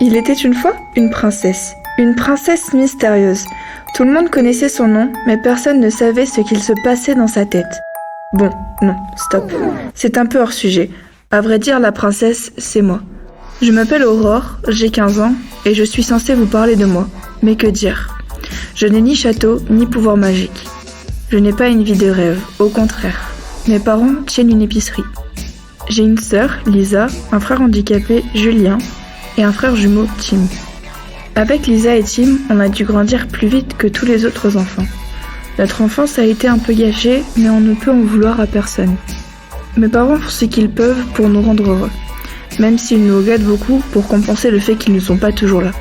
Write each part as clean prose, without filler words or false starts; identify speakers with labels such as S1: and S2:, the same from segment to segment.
S1: Il était une fois une princesse mystérieuse. Tout le monde connaissait son nom, mais personne ne savait ce qu'il se passait dans sa tête. Bon, non, stop. C'est un peu hors sujet. À vrai dire, la princesse, c'est moi. Je m'appelle Aurore, j'ai 15 ans, et je suis censée vous parler de moi. Mais que dire ? Je n'ai ni château, ni pouvoir magique. Je n'ai pas une vie de rêve, au contraire. Mes parents tiennent une épicerie. J'ai une sœur, Lisa, un frère handicapé, Julien, et un frère jumeau, Tim. Avec Lisa et Tim, on a dû grandir plus vite que tous les autres enfants. Notre enfance a été un peu gâchée, mais on ne peut en vouloir à personne. Mes parents font ce qu'ils peuvent pour nous rendre heureux, même s'ils nous gâtent beaucoup pour compenser le fait qu'ils ne sont pas toujours là.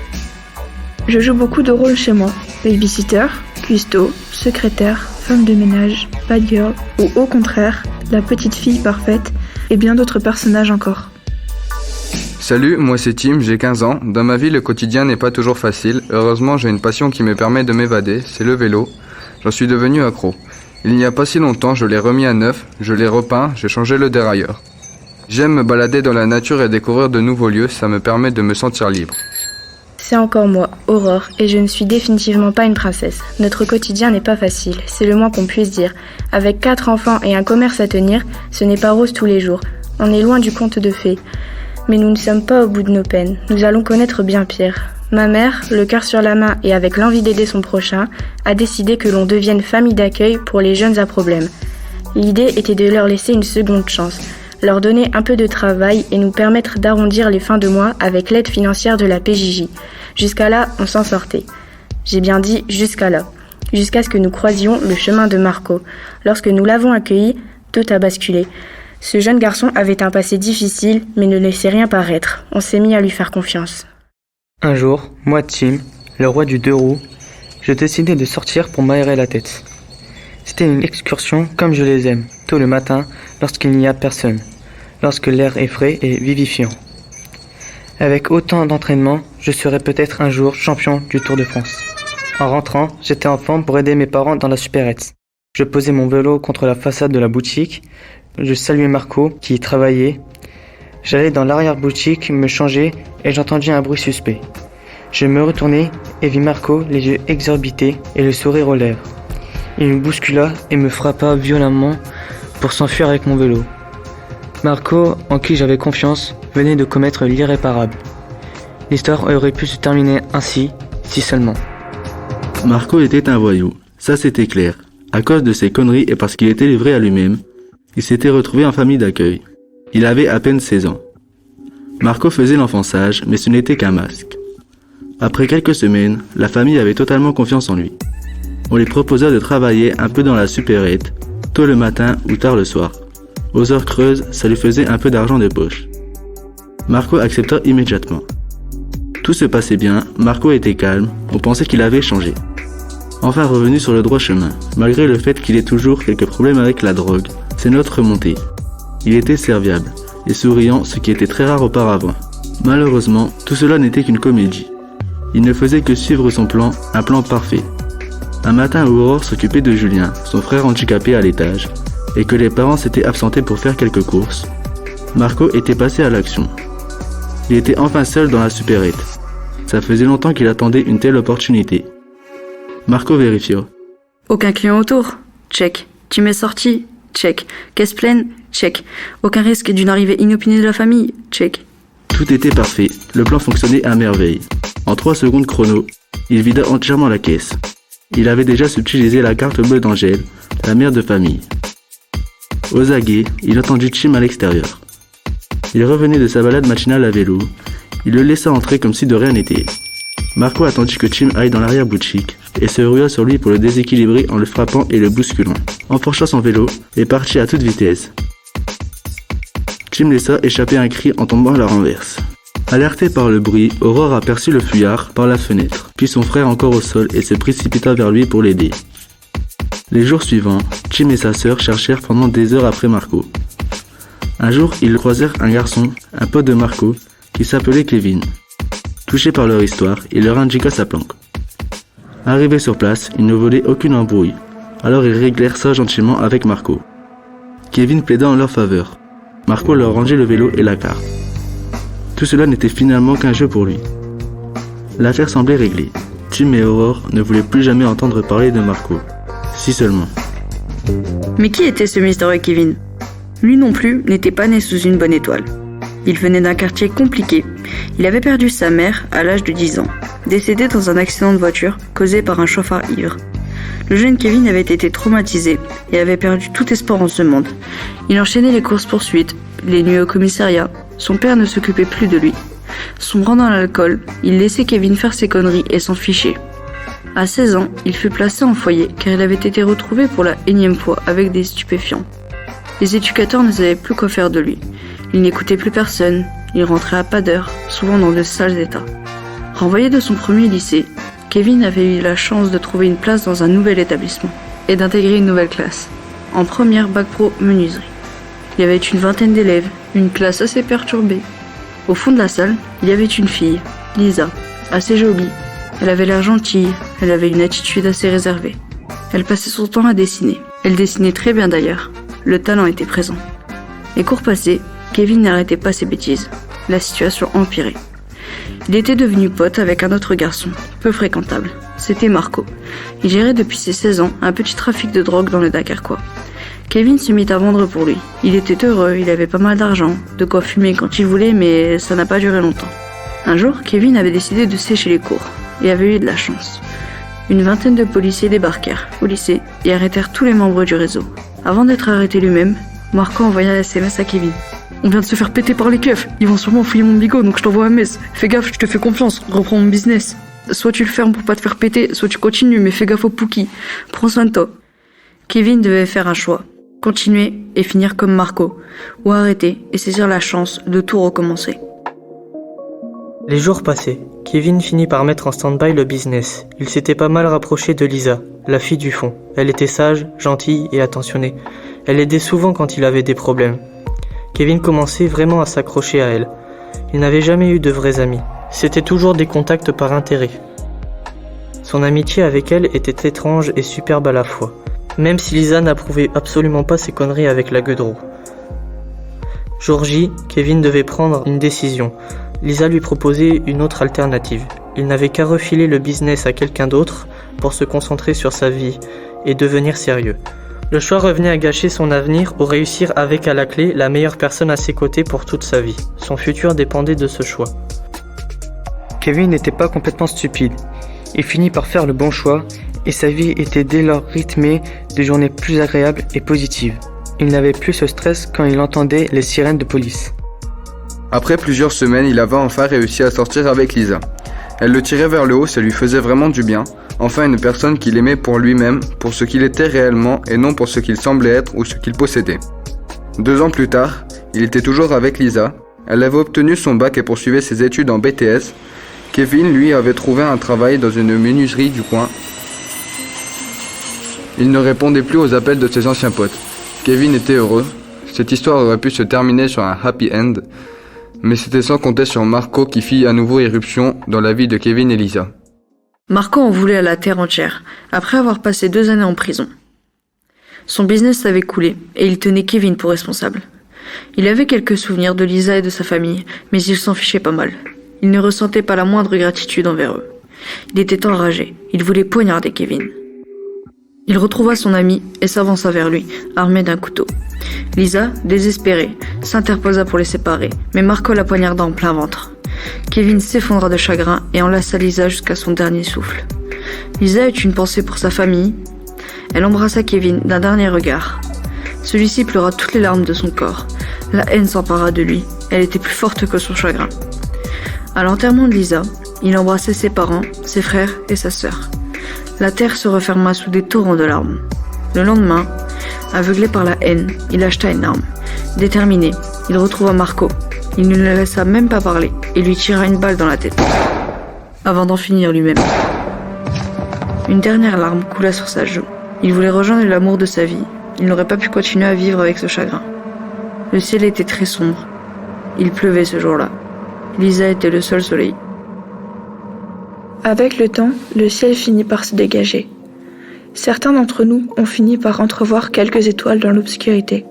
S1: Je joue beaucoup de rôles chez moi, babysitter, cuistot, secrétaire, femme de ménage, bad girl, ou au contraire, la petite fille parfaite, et bien d'autres personnages encore.
S2: Salut, moi c'est Tim, j'ai 15 ans. Dans ma vie, le quotidien n'est pas toujours facile. Heureusement, j'ai une passion qui me permet de m'évader, c'est le vélo. J'en suis devenu accro. Il n'y a pas si longtemps, je l'ai remis à neuf, je l'ai repeint, j'ai changé le dérailleur. J'aime me balader dans la nature et découvrir de nouveaux lieux, ça me permet de me sentir libre.
S3: C'est encore moi, Aurore, et je ne suis définitivement pas une princesse. Notre quotidien n'est pas facile, c'est le moins qu'on puisse dire. Avec 4 enfants et un commerce à tenir, ce n'est pas rose tous les jours. On est loin du conte de fées. Mais nous ne sommes pas au bout de nos peines, nous allons connaître bien pire. Ma mère, le cœur sur la main et avec l'envie d'aider son prochain, a décidé que l'on devienne famille d'accueil pour les jeunes à problème. L'idée était de leur laisser une seconde chance, leur donner un peu de travail et nous permettre d'arrondir les fins de mois avec l'aide financière de la PJJ. Jusqu'à là, on s'en sortait. J'ai bien dit jusqu'à là. Jusqu'à ce que nous croisions le chemin de Marco. Lorsque nous l'avons accueilli, tout a basculé. Ce jeune garçon avait un passé difficile, mais ne laissait rien paraître. On s'est mis à lui faire confiance.
S4: Un jour, moi Tim, le roi du 2 roues, je décidai de sortir pour m'aérer la tête. C'était une excursion comme je les aime, tôt le matin, lorsqu'il n'y a personne, lorsque l'air est frais et vivifiant. Avec autant d'entraînement, je serai peut-être un jour champion du Tour de France. En rentrant, j'étais en forme pour aider mes parents dans la supérette. Je posais mon vélo contre la façade de la boutique. Je saluais Marco, qui y travaillait. J'allais dans l'arrière-boutique me changer et j'entendis un bruit suspect. Je me retournai et vis Marco, les yeux exorbités et le sourire aux lèvres. Il me bouscula et me frappa violemment pour s'enfuir avec mon vélo. Marco, en qui j'avais confiance, venait de commettre l'irréparable. L'histoire aurait pu se terminer ainsi, si seulement.
S5: Marco était un voyou, ça c'était clair. À cause de ses conneries et parce qu'il était livré à lui-même, il s'était retrouvé en famille d'accueil. Il avait à peine 16 ans. Marco faisait l'enfant sage, mais ce n'était qu'un masque. Après quelques semaines, la famille avait totalement confiance en lui. On lui proposa de travailler un peu dans la supérette, tôt le matin ou tard le soir. Aux heures creuses, ça lui faisait un peu d'argent de poche. Marco accepta immédiatement. Tout se passait bien, Marco était calme, on pensait qu'il avait changé. Enfin revenu sur le droit chemin, malgré le fait qu'il ait toujours quelques problèmes avec la drogue, ses notes remontaient. Il était serviable et souriant, ce qui était très rare auparavant. Malheureusement, tout cela n'était qu'une comédie. Il ne faisait que suivre son plan, un plan parfait. Un matin, Aurore s'occupait de Julien, son frère handicapé à l'étage, et que les parents s'étaient absentés pour faire quelques courses. Marco était passé à l'action. Il était enfin seul dans la supérette. Ça faisait longtemps qu'il attendait une telle opportunité. Marco vérifia.
S6: Aucun client autour. Check. Tu m'es sorti. Check. Caisse pleine. Check. Aucun risque d'une arrivée inopinée de la famille. Check.
S5: Tout était parfait. Le plan fonctionnait à merveille. En 3 secondes chrono, il vida entièrement la caisse. Il avait déjà subtilisé la carte bleue d'Angèle, la mère de famille. Aux aguets, il entendit Tim à l'extérieur. Il revenait de sa balade matinale à vélo. Il le laissa entrer comme si de rien n'était. Marco attendit que Tim aille dans l'arrière-boutique et se rua sur lui pour le déséquilibrer en le frappant et le bousculant. Emporcha son vélo et partit à toute vitesse. Tim laissa échapper un cri en tombant à la renverse. Alerté par le bruit, Aurore aperçut le fuyard par la fenêtre, puis son frère encore au sol et se précipita vers lui pour l'aider. Les jours suivants, Tim et sa sœur cherchèrent pendant des heures après Marco. Un jour, ils croisèrent un garçon, un pote de Marco, qui s'appelait Kevin. Touché par leur histoire, il leur indiqua sa planque. Arrivés sur place, ils ne voulaient aucune embrouille, alors ils réglèrent ça gentiment avec Marco. Kevin plaida en leur faveur. Marco leur rangeait le vélo et la carte. Tout cela n'était finalement qu'un jeu pour lui. L'affaire semblait réglée. Tim et Aurore ne voulaient plus jamais entendre parler de Marco. Si seulement.
S6: Mais qui était ce mystérieux Kevin? Lui non plus n'était pas né sous une bonne étoile. Il venait d'un quartier compliqué. Il avait perdu sa mère à l'âge de 10 ans, décédée dans un accident de voiture causé par un chauffard ivre. Le jeune Kevin avait été traumatisé et avait perdu tout espoir en ce monde. Il enchaînait les courses-poursuites, les nuits au commissariat. Son père ne s'occupait plus de lui. Sombrant dans l'alcool, il laissait Kevin faire ses conneries et s'en fichait. À 16 ans, il fut placé en foyer car il avait été retrouvé pour la énième fois avec des stupéfiants. Les éducateurs ne savaient plus quoi faire de lui. Il n'écoutait plus personne, il rentrait à pas d'heure, souvent dans de sales états. Renvoyé de son premier lycée, Kevin avait eu la chance de trouver une place dans un nouvel établissement et d'intégrer une nouvelle classe, en première bac pro menuiserie. Il y avait une vingtaine d'élèves, une classe assez perturbée. Au fond de la salle, il y avait une fille, Lisa, assez jolie. Elle avait l'air gentille, elle avait une attitude assez réservée. Elle passait son temps à dessiner. Elle dessinait très bien d'ailleurs. Le talent était présent. Les cours passés, Kevin n'arrêtait pas ses bêtises. La situation empirait. Il était devenu pote avec un autre garçon, peu fréquentable. C'était Marco. Il gérait depuis ses 16 ans un petit trafic de drogue dans le Dunkerquois. Kevin se mit à vendre pour lui. Il était heureux, il avait pas mal d'argent, de quoi fumer quand il voulait, mais ça n'a pas duré longtemps. Un jour, Kevin avait décidé de sécher les cours. Il avait eu de la chance. Une vingtaine de policiers débarquèrent au lycée et arrêtèrent tous les membres du réseau. Avant d'être arrêté lui-même, Marco envoya un SMS à Kevin. « On vient de se faire péter par les keufs, ils vont sûrement fouiller mon bigot, donc je t'envoie un mess. Fais gaffe, je te fais confiance, reprends mon business. Soit tu le fermes pour pas te faire péter, soit tu continues, mais fais gaffe au Pookie. Prends soin de toi. » Kevin devait faire un choix. Continuer et finir comme Marco, ou arrêter et saisir la chance de tout recommencer.
S4: Les jours passaient. Kevin finit par mettre en stand-by le business. Il s'était pas mal rapproché de Lisa, la fille du fond. Elle était sage, gentille et attentionnée. Elle aidait souvent quand il avait des problèmes. Kevin commençait vraiment à s'accrocher à elle. Il n'avait jamais eu de vrais amis. C'était toujours des contacts par intérêt. Son amitié avec elle était étrange et superbe à la fois. Même si Lisa n'approuvait absolument pas ses conneries avec la gueudreau. Jour J, Kevin devait prendre une décision. Lisa lui proposait une autre alternative. Il n'avait qu'à refiler le business à quelqu'un d'autre pour se concentrer sur sa vie et devenir sérieux. Le choix revenait à gâcher son avenir ou réussir avec à la clé la meilleure personne à ses côtés pour toute sa vie. Son futur dépendait de ce choix. Kevin n'était pas complètement stupide. Il finit par faire le bon choix et sa vie était dès lors rythmée de journées plus agréables et positives. Il n'avait plus ce stress quand il entendait les sirènes de police.
S2: Après plusieurs semaines, il avait enfin réussi à sortir avec Lisa. Elle le tirait vers le haut, ça lui faisait vraiment du bien. Enfin une personne qu'il aimait pour lui-même, pour ce qu'il était réellement et non pour ce qu'il semblait être ou ce qu'il possédait. 2 ans plus tard, il était toujours avec Lisa. Elle avait obtenu son bac et poursuivait ses études en BTS. Kevin, lui, avait trouvé un travail dans une menuiserie du coin. Il ne répondait plus aux appels de ses anciens potes. Kevin était heureux. Cette histoire aurait pu se terminer sur un happy end, mais c'était sans compter sur Marco qui fit à nouveau irruption dans la vie de Kevin et Lisa.
S6: Marco en voulait à la terre entière, après avoir passé 2 années en prison. Son business avait coulé, et il tenait Kevin pour responsable. Il avait quelques souvenirs de Lisa et de sa famille, mais il s'en fichait pas mal. Il ne ressentait pas la moindre gratitude envers eux. Il était enragé, il voulait poignarder Kevin. Il retrouva son ami et s'avança vers lui, armé d'un couteau. Lisa, désespérée, s'interposa pour les séparer, mais Marco la poignarda en plein ventre. Kevin s'effondra de chagrin et enlaça Lisa jusqu'à son dernier souffle. Lisa eut une pensée pour sa famille. Elle embrassa Kevin d'un dernier regard. Celui-ci pleura toutes les larmes de son corps. La haine s'empara de lui. Elle était plus forte que son chagrin. À l'enterrement de Lisa, il embrassait ses parents, ses frères et sa sœur. La terre se referma sous des torrents de larmes. Le lendemain, aveuglé par la haine, il acheta une arme. Déterminé, il retrouva Marco. Il ne le laissa même pas parler et lui tira une balle dans la tête, avant d'en finir lui-même. Une dernière larme coula sur sa joue. Il voulait rejoindre l'amour de sa vie. Il n'aurait pas pu continuer à vivre avec ce chagrin. Le ciel était très sombre. Il pleuvait ce jour-là. Lisa était le seul soleil.
S1: Avec le temps, le ciel finit par se dégager. Certains d'entre nous ont fini par entrevoir quelques étoiles dans l'obscurité.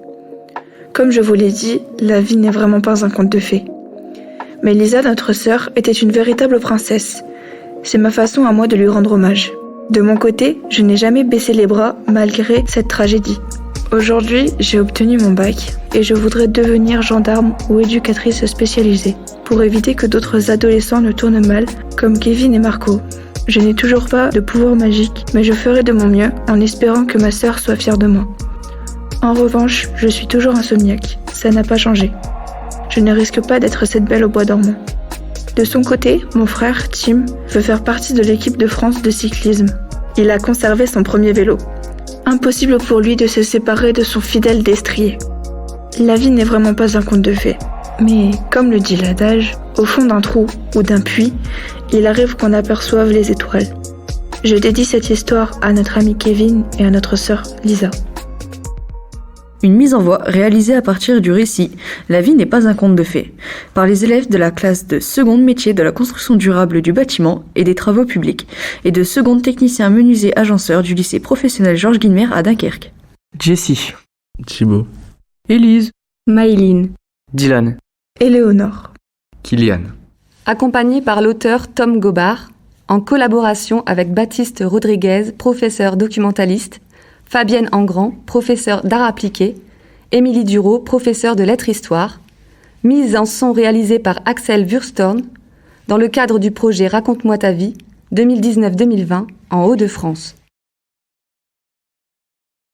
S1: Comme je vous l'ai dit, la vie n'est vraiment pas un conte de fées. Mais Lisa, notre sœur, était une véritable princesse. C'est ma façon à moi de lui rendre hommage. De mon côté, je n'ai jamais baissé les bras malgré cette tragédie. Aujourd'hui, j'ai obtenu mon bac et je voudrais devenir gendarme ou éducatrice spécialisée pour éviter que d'autres adolescents ne tournent mal comme Kevin et Marco. Je n'ai toujours pas de pouvoir magique, mais je ferai de mon mieux en espérant que ma sœur soit fière de moi. En revanche, je suis toujours insomniaque, ça n'a pas changé. Je ne risque pas d'être cette belle au bois dormant. De son côté, mon frère, Tim, veut faire partie de l'équipe de France de cyclisme. Il a conservé son premier vélo. Impossible pour lui de se séparer de son fidèle destrier. La vie n'est vraiment pas un conte de fées. Mais, comme le dit l'adage, au fond d'un trou ou d'un puits, il arrive qu'on aperçoive les étoiles. Je dédie cette histoire à notre ami Kevin et à notre sœur Lisa.
S6: Une mise en voix réalisée à partir du récit « La vie n'est pas un conte de fées » par les élèves de la classe de seconde métier de la construction durable du bâtiment et des travaux publics et de seconde technicien menuisier agenceur du lycée professionnel Georges Guilmer à Dunkerque.
S4: Jessie,
S5: Thibaut,
S4: Élise,
S3: Maïline.
S4: Dylan,
S1: Éléonore.
S2: Kylian.
S7: Accompagné par l'auteur Tom Gobard, en collaboration avec Baptiste Rodriguez, professeur documentaliste, Fabienne Engrand, professeure d'art appliqué, Émilie Duraud, professeure de lettres-histoire, mise en son réalisée par Axel Wurstorn, dans le cadre du projet Raconte-moi ta vie, 2019-2020, en Hauts-de-France.